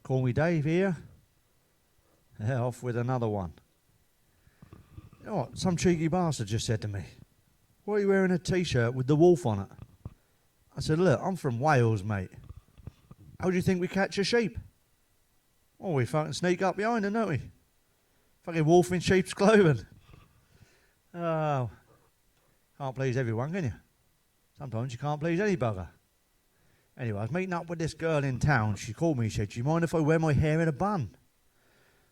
Call me Dave here. Yeah, off with another one. You know what? Some cheeky bastard just said to me, "Why are you wearing a t-shirt with the wolf on it?" I said, "Look, I'm from Wales, mate. How do you think we catch a sheep? Oh, we fucking sneak up behind them, don't we? Fucking wolf in sheep's clothing." Oh, can't please everyone, can you? Sometimes you can't please any bugger. Anyway, I was meeting up with this girl in town. She called me, she said, "Do you mind if I wear my hair in a bun?"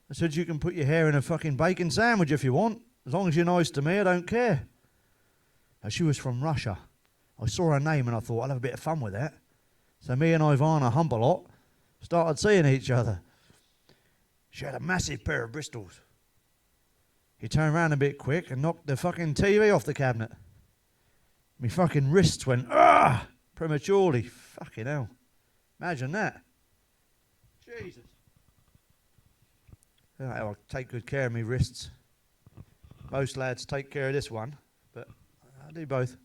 I said, "You can put your hair in a fucking bacon sandwich if you want. As long as you're nice to me, I don't care." Now, she was from Russia. I saw her name and I thought, I'll have a bit of fun with that. So me and Ivana Humbalot started seeing each other. She had a massive pair of Bristols. He turned around a bit quick and knocked the fucking TV off the cabinet. My fucking wrists went, prematurely. Fucking hell. Imagine that. Jesus. I'll take good care of my wrists. Most lads take care of this one, but I do both.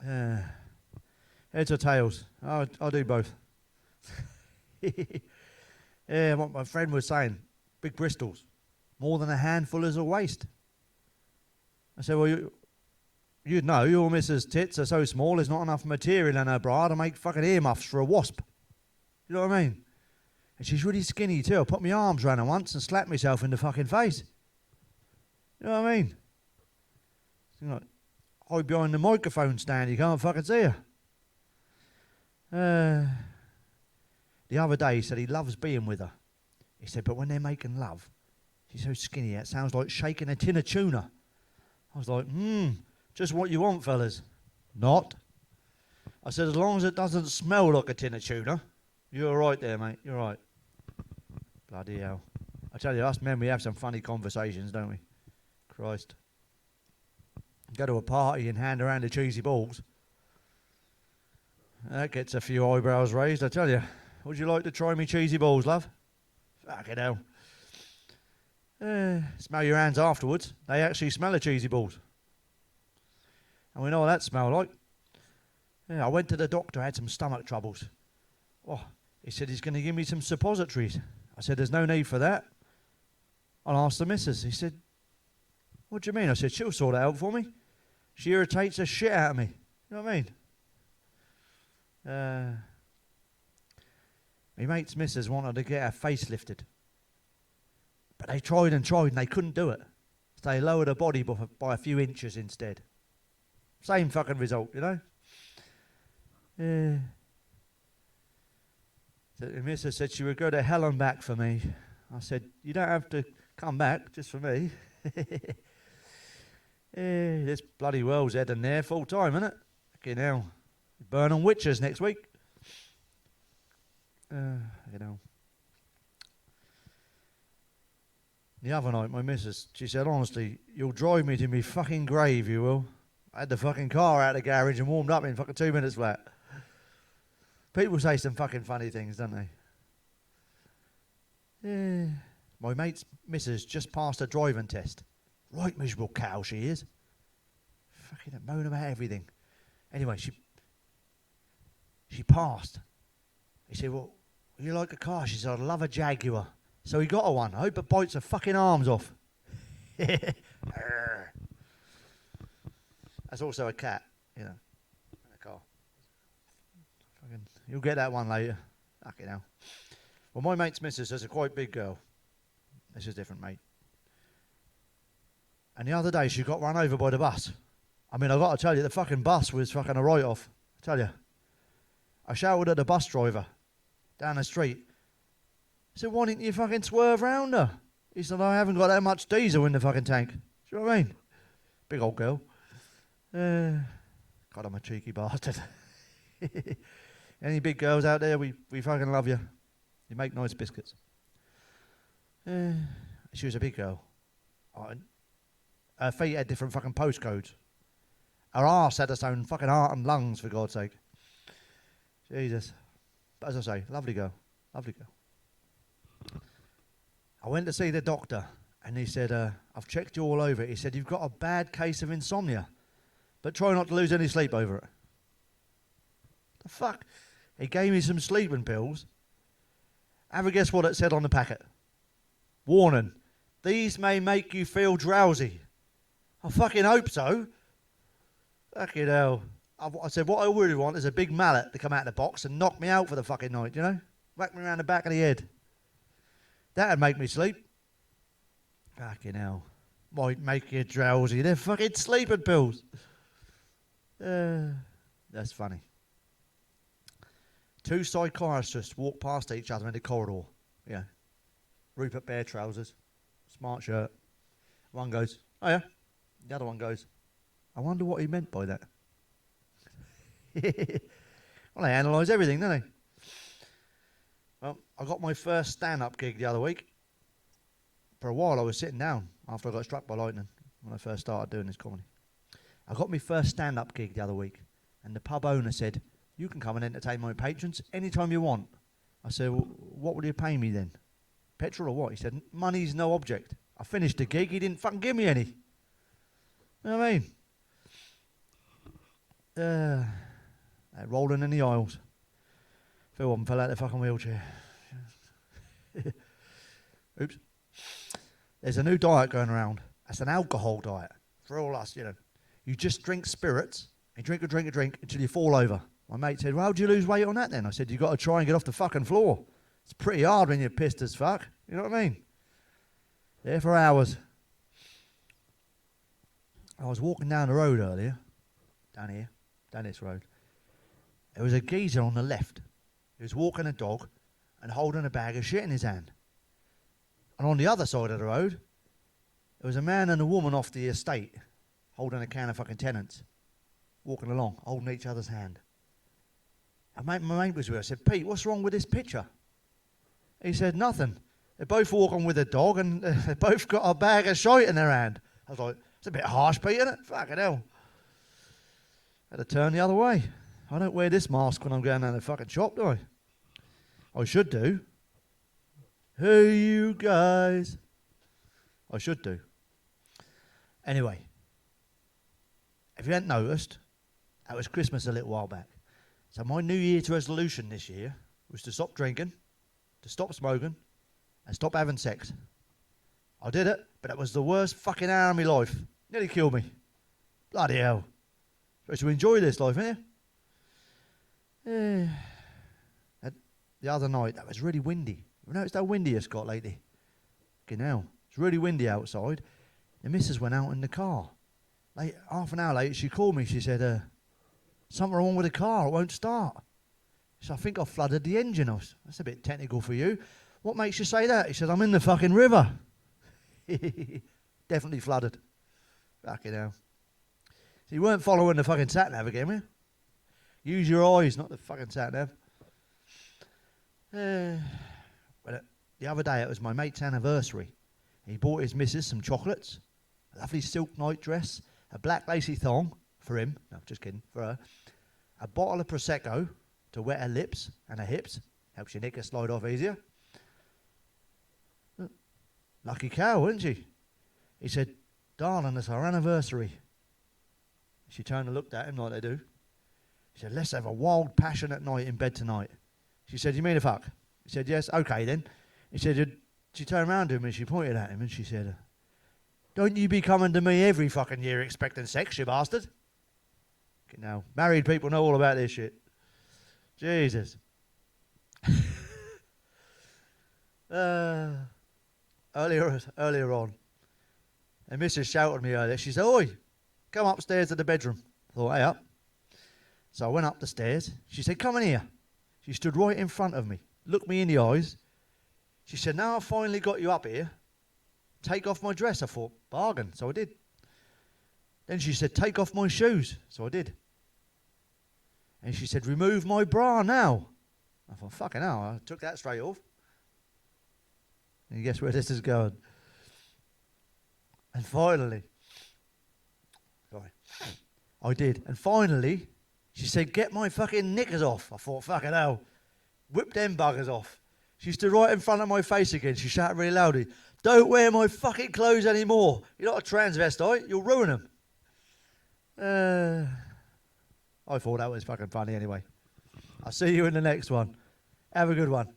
Heads or tails? I'll do both. Yeah, what my friend was saying, big Bristols, more than a handful is a waist. I said, well, you'd know, your missus' tits are so small, there's not enough material in her bra to make fucking earmuffs for a wasp. You know what I mean? And she's really skinny too. I put my arms around her once and slapped myself in the fucking face. You know what I mean? You know, hide behind the microphone stand, you can't fucking see her. The other day he said he loves being with her. He said, but when they're making love, she's so skinny, it sounds like shaking a tin of tuna. I was like, just what you want, fellas. Not. I said, as long as it doesn't smell like a tin of tuna, you're all right there, mate. You're all right. Bloody hell. I tell you, us men, we have some funny conversations, don't we? Christ. Go to a party and hand around the cheesy balls. That gets a few eyebrows raised, I tell you. Would you like to try me cheesy balls, love? Fucking hell. Smell your hands afterwards. They actually smell of cheesy balls. And we know what that smell like. Yeah, I went to the doctor, I had some stomach troubles. Oh, he said he's going to give me some suppositories. I said, there's no need for that. I'll ask the missus. He said, what do you mean? I said, she'll sort it out for me. She irritates the shit out of me. You know what I mean? My mate's missus wanted to get her face lifted. But they tried and they couldn't do it. So they lowered her body by a few inches instead. Same fucking result, you know? So the missus said she would go to hell and back for me. I said, you don't have to come back just for me. This bloody world's heading there full time, isn't it? Fucking hell. Burning witches next week. You know. The other night, my missus, she said, honestly, you'll drive me to me fucking grave, you will. I had the fucking car out of the garage and warmed up in fucking 2 minutes flat. People say some fucking funny things, don't they? Yeah. My mate's missus just passed a driving test. Right miserable cow she is. Fucking moan about everything. Anyway, she passed. He said, well, you like a car? She said, I'd love a Jaguar. So he got her one. I hope it bites her fucking arms off. That's also a cat, you know. A car. Fucking, you'll get that one later. Fucking hell. Well, my mate's missus is a quite big girl. This is different, mate. And the other day, she got run over by the bus. I mean, I got to tell you, the fucking bus was fucking a write-off. I tell you. I shouted at the bus driver down the street. I said, why didn't you fucking swerve round her? He said, I haven't got that much diesel in the fucking tank. Do you know what I mean? Big old girl. God, I'm a cheeky bastard. Any big girls out there, we fucking love you. You make nice biscuits. She was a big girl. Her feet had different fucking postcodes. Her arse had its own fucking heart and lungs, for God's sake. Jesus. But as I say, lovely girl. Lovely girl. I went to see the doctor, and he said, I've checked you all over. He said, you've got a bad case of insomnia, but try not to lose any sleep over it. The fuck? He gave me some sleeping pills, Have a guess what it said on the packet. Warning, these may make you feel drowsy. I fucking hope so. Fucking hell. I said, what I really want is a big mallet to come out of the box and knock me out for the fucking night, you know? Whack me around the back of the head. That'd make me sleep. Fucking hell. Might make you drowsy. They're fucking sleeping pills. That's funny. Two psychiatrists walk past each other in the corridor. Yeah. Rupert Bear trousers. Smart shirt. One goes, oh yeah. The other one goes, I wonder what he meant by that. Well, they analyse everything, don't they? Well, I got my first stand-up gig the other week. For a while I was sitting down after I got struck by lightning when I first started doing this comedy. I got my first stand-up gig the other week, and the pub owner said, you can come and entertain my patrons anytime you want. I said, well, what will you pay me then? Petrol or what? He said, money's no object. I finished the gig, he didn't fucking give me any. You know what I mean? Rolling in the aisles. Phil one fell out of the fucking wheelchair. Oops. There's a new diet going around. That's an alcohol diet. For all us, you know. You just drink spirits, and drink until you fall over. My mate said, well, how'd you lose weight on that then? I said, you've got to try and get off the fucking floor. It's pretty hard when you're pissed as fuck. You know what I mean? There for hours. I was walking down the road earlier. Down this road. There was a geezer on the left. He was walking a dog and holding a bag of shit in his hand. And on the other side of the road, there was a man and a woman off the estate holding a can of fucking tenants, walking along, holding each other's hand. And my mate was with us. I said, Pete, what's wrong with this picture? He said, nothing. They're both walking with a dog and they both got a bag of shite in their hand. I was like, it's a bit harsh, Pete, isn't it? Fucking hell. Had to turn the other way. I don't wear this mask when I'm going down the fucking shop, do I? I should do. Hey, you guys. I should do. Anyway, if you hadn't noticed, that was Christmas a little while back. So my New Year's resolution this year was to stop drinking, to stop smoking, and stop having sex. I did it, but it was the worst fucking hour of my life. Nearly killed me. Bloody hell. Supposed to enjoy this life, ain't you? The other night, that was really windy. You noticed how windy it's got lately? Fucking hell. It's really windy outside. The missus went out in the car. Half an hour later, she called me. She said, something wrong with the car. It won't start. So I think I flooded the engine. That's a bit technical for you. What makes you say that? He said, I'm in the fucking river. Definitely flooded. Fucking hell. So you weren't following the fucking sat-nav again, were you? Use your eyes, not the fucking sat-nav. But the other day, it was my mate's anniversary. He bought his missus some chocolates, a lovely silk night dress, a black lacy thong for him, no, just kidding, for her, a bottle of Prosecco to wet her lips and her hips, helps your knicker slide off easier. Lucky cow, wasn't she? He said, darling, it's our anniversary. She turned and looked at him like they do. He said, let's have a wild, passionate night in bed tonight. She said, you mean a fuck? He said, yes, okay then. He said, she turned around to him and she pointed at him and she said, don't you be coming to me every fucking year expecting sex, you bastard. Now, married people know all about this shit. Jesus. Earlier on, and Mrs. shouted at me earlier. She said, oi, come upstairs to the bedroom. I thought, hey up. So I went up the stairs. She said, come in here. She stood right in front of me, looked me in the eyes. She said, now I've finally got you up here, take off my dress. I thought, bargain. So I did. Then she said, take off my shoes. So I did. And she said, remove my bra now. I thought, fucking hell, I took that straight off. And you guess where this is going? And finally, I did. And finally, she said, get my fucking knickers off. I thought, fucking hell, whip them buggers off. She stood right in front of my face again. She shouted really loudly, don't wear my fucking clothes anymore. You're not a transvestite. You'll ruin them. I thought that was fucking funny anyway. I'll see you in the next one. Have a good one.